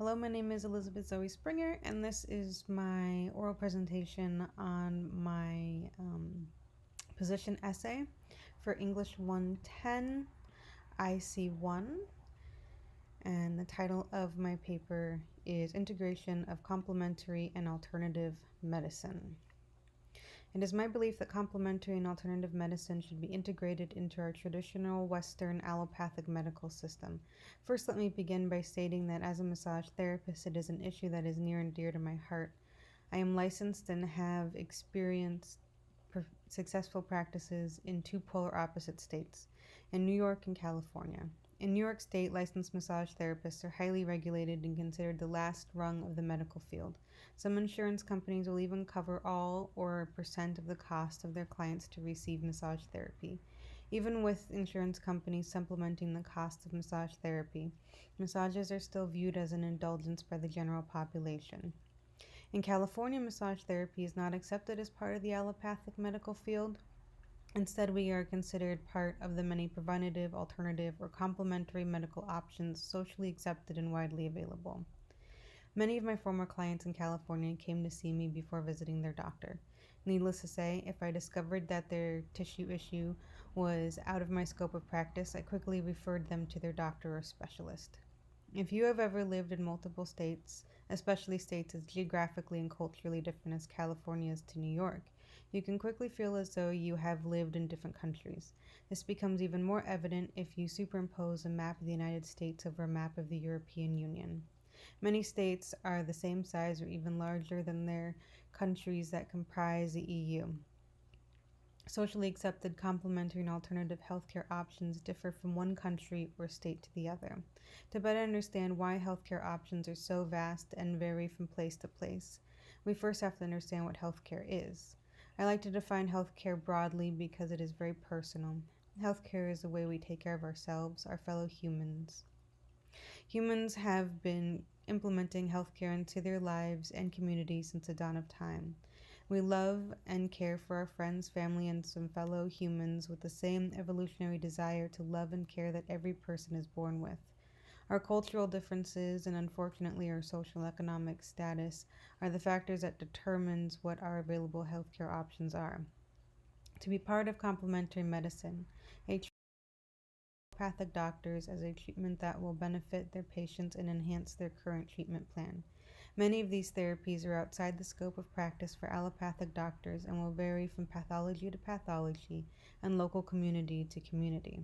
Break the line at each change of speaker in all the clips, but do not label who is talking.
Hello, my name is Elizabeth Zoe Springer, and this is my oral presentation on my position essay for English 110, IC1. And the title of my paper is Integration of Complementary and Alternative Medicine. It is my belief that complementary and alternative medicine should be integrated into our traditional Western allopathic medical system. First, let me begin by stating that as a massage therapist, it is an issue that is near and dear to my heart. I am licensed and have experienced successful practices in two polar opposite states, in New York and California. In New York State, licensed massage therapists are highly regulated and considered the last rung of the medical field. Some insurance companies will even cover all or a percent of the cost of their clients to receive massage therapy. Even with insurance companies supplementing the cost of massage therapy, massages are still viewed as an indulgence by the general population. In California, massage therapy is not accepted as part of the allopathic medical field. Instead, we are considered part of the many preventative, alternative, or complementary medical options socially accepted and widely available. Many of my former clients in California came to see me before visiting their doctor. Needless to say, if I discovered that their tissue issue was out of my scope of practice, I quickly referred them to their doctor or specialist. If you have ever lived in multiple states, especially states as geographically and culturally different as California is to New York, you can quickly feel as though you have lived in different countries. This becomes even more evident if you superimpose a map of the United States over a map of the European Union. Many states are the same size or even larger than their countries that comprise the EU. Socially accepted complementary and alternative healthcare options differ from one country or state to the other. To better understand why healthcare options are so vast and vary from place to place, we first have to understand what healthcare is. I like to define healthcare broadly because it is very personal. Healthcare is the way we take care of ourselves, our fellow humans. Humans have been implementing healthcare into their lives and communities since the dawn of time. We love and care for our friends, family, and some fellow humans with the same evolutionary desire to love and care that every person is born with. Our cultural differences and unfortunately our social economic status are the factors that determines what our available healthcare options are. To be part of complementary medicine, a allopathic doctors as a treatment that will benefit their patients and enhance their current treatment plan. Many of these therapies are outside the scope of practice for allopathic doctors and will vary from pathology to pathology and local community to community.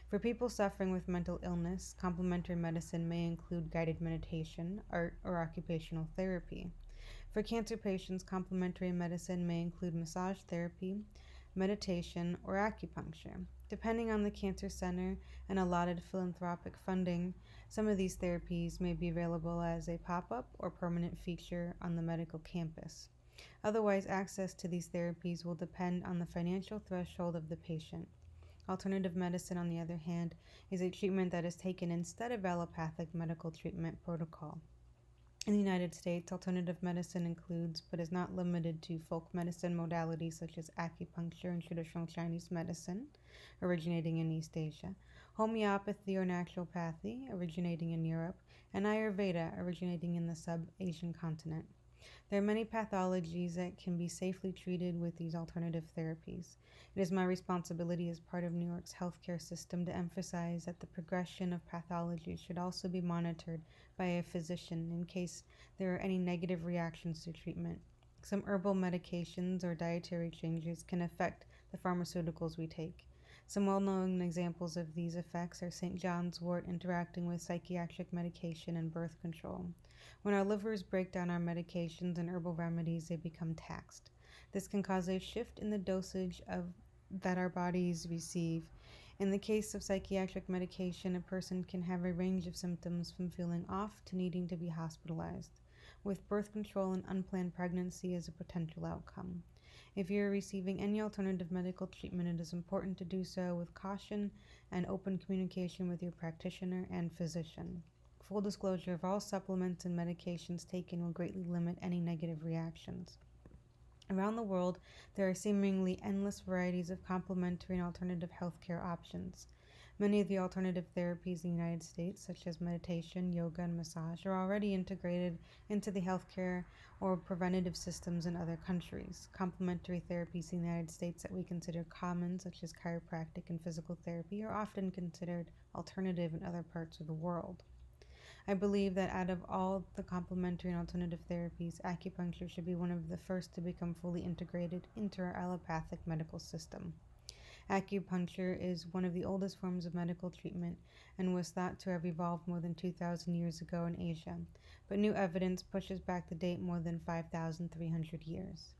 For people suffering with mental illness, complementary medicine may include guided meditation, art, or occupational therapy. For cancer patients, complementary medicine may include massage therapy, meditation, or acupuncture. Depending on the cancer center and allotted philanthropic funding, some of these therapies may be available as a pop-up or permanent feature on the medical campus. Otherwise, access to these therapies will depend on the financial threshold of the patient. Alternative medicine, on the other hand, is a treatment that is taken instead of allopathic medical treatment protocol. In the United States, alternative medicine includes, but is not limited to, folk medicine modalities such as acupuncture and traditional Chinese medicine, originating in East Asia, homeopathy or naturopathy, originating in Europe, and Ayurveda, originating in the sub-Asian continent. There are many pathologies that can be safely treated with these alternative therapies. It is my responsibility as part of New York's healthcare system to emphasize that the progression of pathology should also be monitored by a physician in case there are any negative reactions to treatment. Some herbal medications or dietary changes can affect the pharmaceuticals we take. Some well-known examples of these effects are St. John's wort interacting with psychiatric medication and birth control. When our livers break down our medications and herbal remedies, they become taxed. This can cause a shift in the dosage that our bodies receive. In the case of psychiatric medication, a person can have a range of symptoms from feeling off to needing to be hospitalized, with birth control and unplanned pregnancy as a potential outcome. If you are receiving any alternative medical treatment, it is important to do so with caution and open communication with your practitioner and physician. Full disclosure of all supplements and medications taken will greatly limit any negative reactions. Around the world, there are seemingly endless varieties of complementary and alternative healthcare options. Many of the alternative therapies in the United States, such as meditation, yoga, and massage, are already integrated into the healthcare or preventative systems in other countries. Complementary therapies in the United States that we consider common, such as chiropractic and physical therapy, are often considered alternative in other parts of the world. I believe that out of all the complementary and alternative therapies, acupuncture should be one of the first to become fully integrated into our allopathic medical system. Acupuncture is one of the oldest forms of medical treatment and was thought to have evolved more than 2,000 years ago in Asia, but new evidence pushes back the date more than 5,300 years.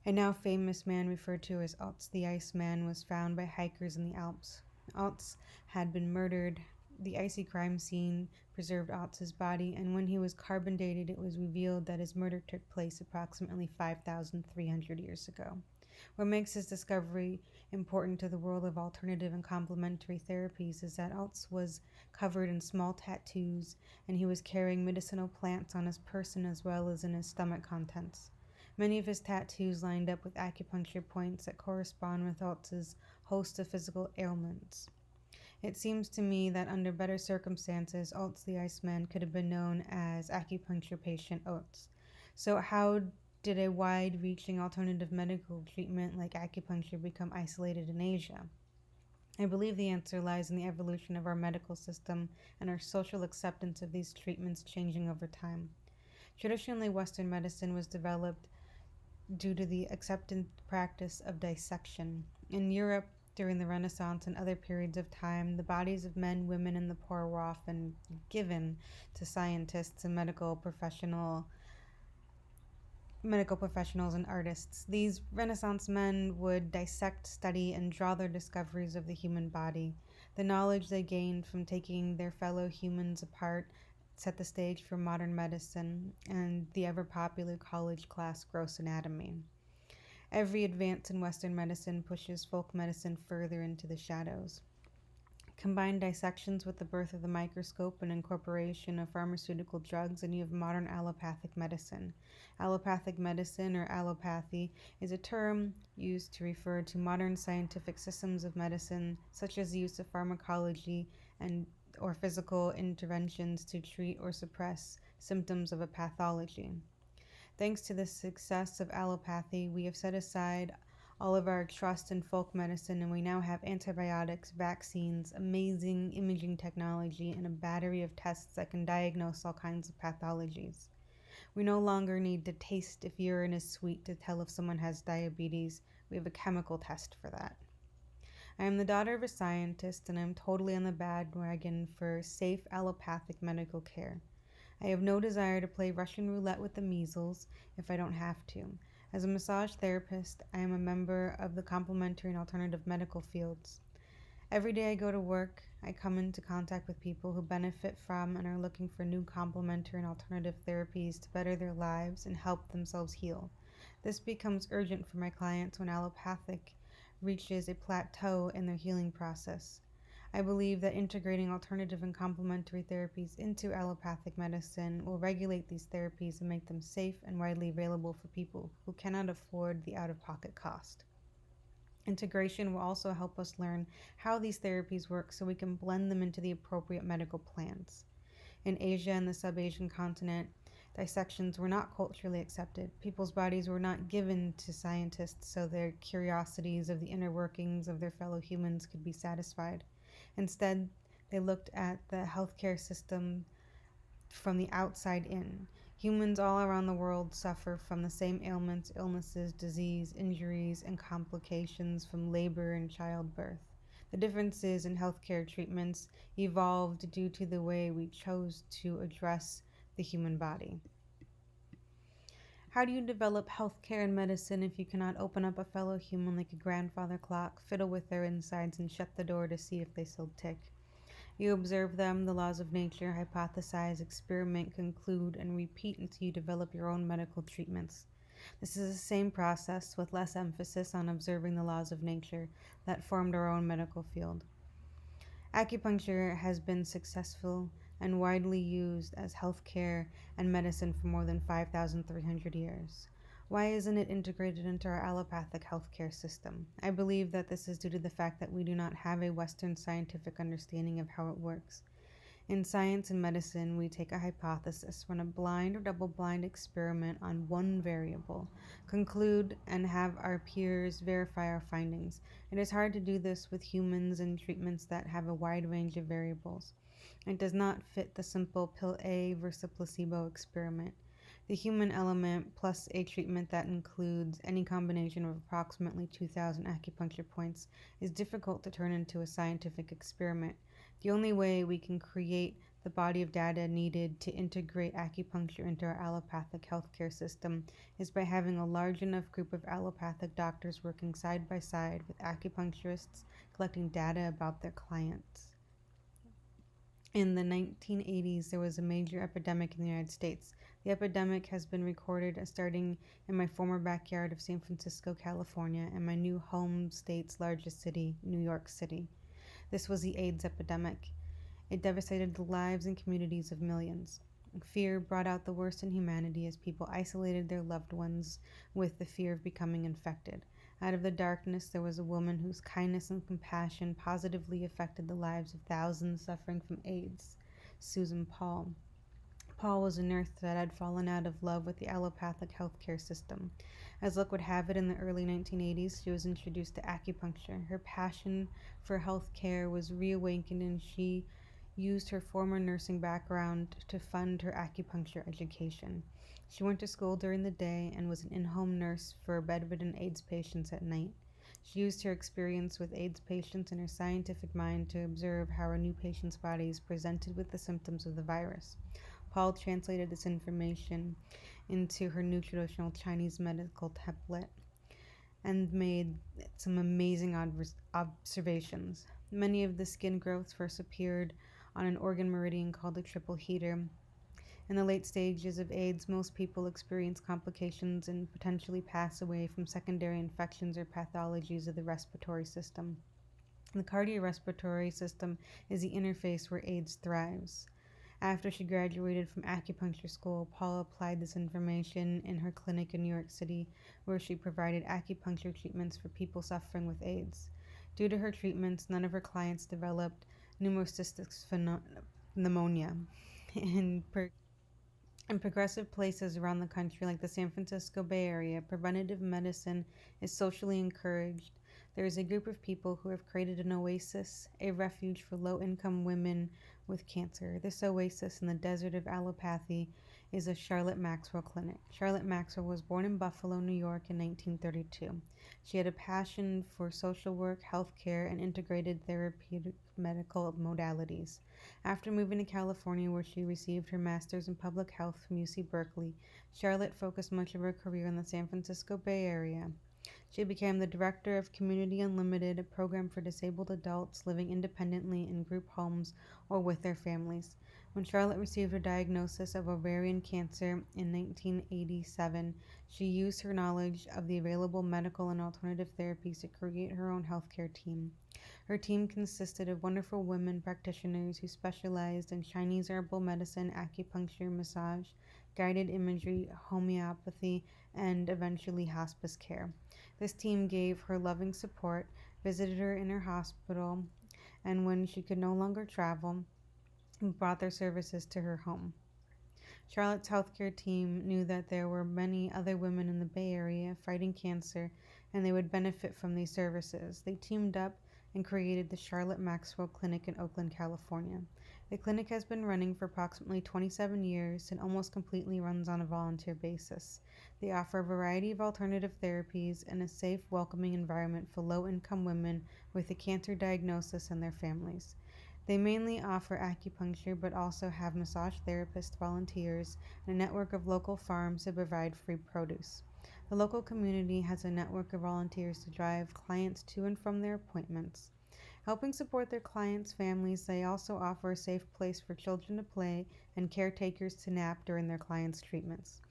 A now famous man referred to as Otz the Iceman was found by hikers in the Alps. Otz had been murdered. The icy crime scene preserved Otz's body, and when he was carbon dated, it was revealed that his murder took place approximately 5,300 years ago. What makes his discovery important to the world of alternative and complementary therapies is that Otz was covered in small tattoos, and he was carrying medicinal plants on his person as well as in his stomach contents. Many of his tattoos lined up with acupuncture points that correspond with Otz's host of physical ailments. It seems to me that under better circumstances, Otz the Iceman could have been known as acupuncture patient Otz. So how did a wide-reaching alternative medical treatment like acupuncture become isolated in Asia? I believe the answer lies in the evolution of our medical system and our social acceptance of these treatments changing over time. Traditionally, Western medicine was developed due to the accepted practice of dissection. In Europe, during the Renaissance and other periods of time, the bodies of men, women, and the poor were often given to scientists and medical professionals and artists. These Renaissance men would dissect, study, and draw their discoveries of the human body. The knowledge they gained from taking their fellow humans apart set the stage for modern medicine and the ever popular college class gross anatomy. Every advance in Western medicine pushes folk medicine further into the shadows. Combine dissections with the birth of the microscope and incorporation of pharmaceutical drugs, and you have modern allopathic medicine. Allopathic medicine, or allopathy, is a term used to refer to modern scientific systems of medicine, such as the use of pharmacology or physical interventions to treat or suppress symptoms of a pathology. Thanks to the success of allopathy, we have set aside all of our trust in folk medicine, and we now have antibiotics, vaccines, amazing imaging technology, and a battery of tests that can diagnose all kinds of pathologies. We no longer need to taste if urine is sweet to tell if someone has diabetes. We have a chemical test for that. I am the daughter of a scientist, and I am totally on the bandwagon for safe allopathic medical care. I have no desire to play Russian roulette with the measles if I don't have to. As a massage therapist, I am a member of the complementary and alternative medical fields. Every day I go to work, I come into contact with people who benefit from and are looking for new complementary and alternative therapies to better their lives and help themselves heal. This becomes urgent for my clients when allopathic reaches a plateau in their healing process. I believe that integrating alternative and complementary therapies into allopathic medicine will regulate these therapies and make them safe and widely available for people who cannot afford the out-of-pocket cost. Integration will also help us learn how these therapies work so we can blend them into the appropriate medical plans. In Asia and the sub-Asian continent, dissections were not culturally accepted. People's bodies were not given to scientists so their curiosities of the inner workings of their fellow humans could be satisfied. Instead, they looked at the healthcare system from the outside in. Humans all around the world suffer from the same ailments, illnesses, disease, injuries, and complications from labor and childbirth. The differences in healthcare treatments evolved due to the way we chose to address the human body. How do you develop healthcare and medicine if you cannot open up a fellow human like a grandfather clock, fiddle with their insides, and shut the door to see if they still tick? You observe them, the laws of nature, hypothesize, experiment, conclude, and repeat until you develop your own medical treatments. This is the same process with less emphasis on observing the laws of nature that formed our own medical field. Acupuncture has been successful and widely used as healthcare and medicine for more than 5,300 years. Why isn't it integrated into our allopathic healthcare system? I believe that this is due to the fact that we do not have a Western scientific understanding of how it works. In science and medicine, we take a hypothesis, run a blind or double blind experiment on one variable, conclude, and have our peers verify our findings. It is hard to do this with humans and treatments that have a wide range of variables. It does not fit the simple pill A versus placebo experiment. The human element plus a treatment that includes any combination of approximately 2,000 acupuncture points is difficult to turn into a scientific experiment. The only way we can create the body of data needed to integrate acupuncture into our allopathic healthcare system is by having a large enough group of allopathic doctors working side by side with acupuncturists collecting data about their clients. In the 1980s, there was a major epidemic in the United States. The epidemic has been recorded starting in my former backyard of San Francisco, California, and my new home state's largest city, New York City. This was the AIDS epidemic. It devastated the lives and communities of millions. Fear brought out the worst in humanity as people isolated their loved ones with the fear of becoming infected. Out of the darkness, there was a woman whose kindness and compassion positively affected the lives of thousands suffering from AIDS, Susan Paul. Paul was a nurse that had fallen out of love with the allopathic healthcare system. As luck would have it, in the early 1980s, she was introduced to acupuncture. Her passion for healthcare was reawakened, and she used her former nursing background to fund her acupuncture education. She went to school during the day and was an in-home nurse for bedridden AIDS patients at night. She used her experience with AIDS patients and her scientific mind to observe how her new patients' bodies presented with the symptoms of the virus. Paul translated this information into her new traditional Chinese medical template and made some amazing observations. Many of the skin growths first appeared on an organ meridian called the triple heater. In the late stages of AIDS, most people experience complications and potentially pass away from secondary infections or pathologies of the respiratory system. The cardiorespiratory system is the interface where AIDS thrives. After she graduated from acupuncture school, Paula applied this information in her clinic in New York City, where she provided acupuncture treatments for people suffering with AIDS. Due to her treatments, none of her clients developed pneumocystic pneumonia. In progressive places around the country, like the San Francisco Bay Area, preventative medicine is socially encouraged. There is a group of people who have created an oasis, a refuge for low-income women with cancer. This oasis in the desert of allopathy is a Charlotte Maxwell clinic. Charlotte Maxwell was born in Buffalo, New York in 1932. She had a passion for social work, healthcare, and integrated therapeutic medical modalities. After moving to California, where she received her master's in public health from UC Berkeley, Charlotte focused much of her career in the San Francisco Bay Area. She became the director of Community Unlimited, a program for disabled adults living independently in group homes or with their families. When Charlotte received her diagnosis of ovarian cancer in 1987, she used her knowledge of the available medical and alternative therapies to create her own healthcare team. Her team consisted of wonderful women practitioners who specialized in Chinese herbal medicine, acupuncture, massage, guided imagery, homeopathy, and eventually hospice care. This team gave her loving support, visited her in her hospital, and when she could no longer travel, brought their services to her home. Charlotte's healthcare team knew that there were many other women in the Bay Area fighting cancer, and they would benefit from these services. They teamed up and created the Charlotte Maxwell Clinic in Oakland, California. The clinic has been running for approximately 27 years and almost completely runs on a volunteer basis. They offer a variety of alternative therapies and a safe, welcoming environment for low-income women with a cancer diagnosis and their families. They mainly offer acupuncture but also have massage therapists, volunteers, and a network of local farms to provide free produce. The local community has a network of volunteers to drive clients to and from their appointments. Helping support their clients' families, they also offer a safe place for children to play and caretakers to nap during their clients' treatments.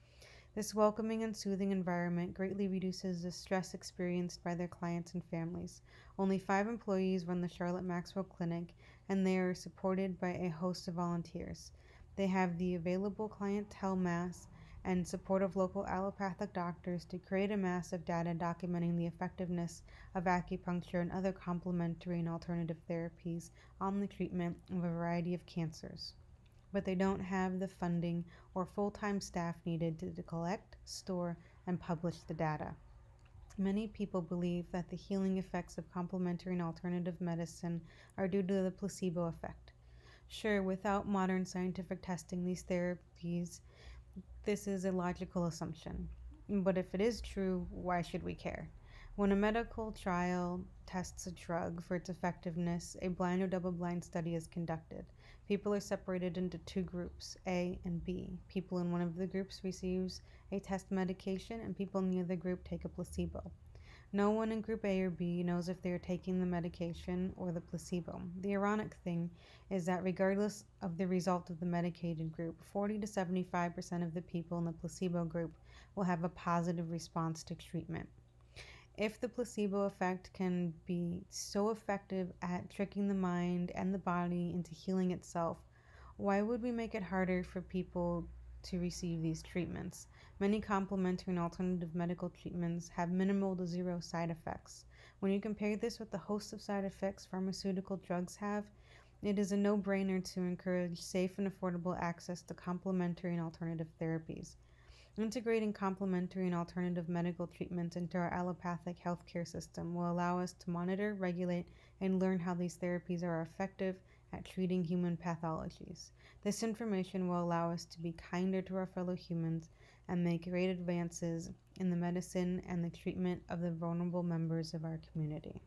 This welcoming and soothing environment greatly reduces the stress experienced by their clients and families. Only 5 employees run the Charlotte Maxwell Clinic, and they are supported by a host of volunteers. They have the available clientele mass and support of local allopathic doctors to create a mass of data documenting the effectiveness of acupuncture and other complementary and alternative therapies on the treatment of a variety of cancers. But they don't have the funding or full time staff needed to collect, store, and publish the data. Many people believe that the healing effects of complementary and alternative medicine are due to the placebo effect. Sure, without modern scientific testing these therapies, this is a logical assumption. But if it is true, why should we care? When a medical trial tests a drug for its effectiveness, a blind or double blind study is conducted. People are separated into two groups, A and B. People in one of the groups receives a test medication and people in the other group take a placebo. No one in group A or B knows if they are taking the medication or the placebo. The ironic thing is that regardless of the result of the medicated group, 40 to 75% of the people in the placebo group will have a positive response to treatment. If the placebo effect can be so effective at tricking the mind and the body into healing itself, why would we make it harder for people to receive these treatments? Many complementary and alternative medical treatments have minimal to zero side effects. When you compare this with the host of side effects pharmaceutical drugs have, it is a no brainer to encourage safe and affordable access to complementary and alternative therapies. Integrating complementary and alternative medical treatments into our allopathic healthcare system will allow us to monitor, regulate, and learn how these therapies are effective at treating human pathologies. This information will allow us to be kinder to our fellow humans and make great advances in the medicine and the treatment of the vulnerable members of our community.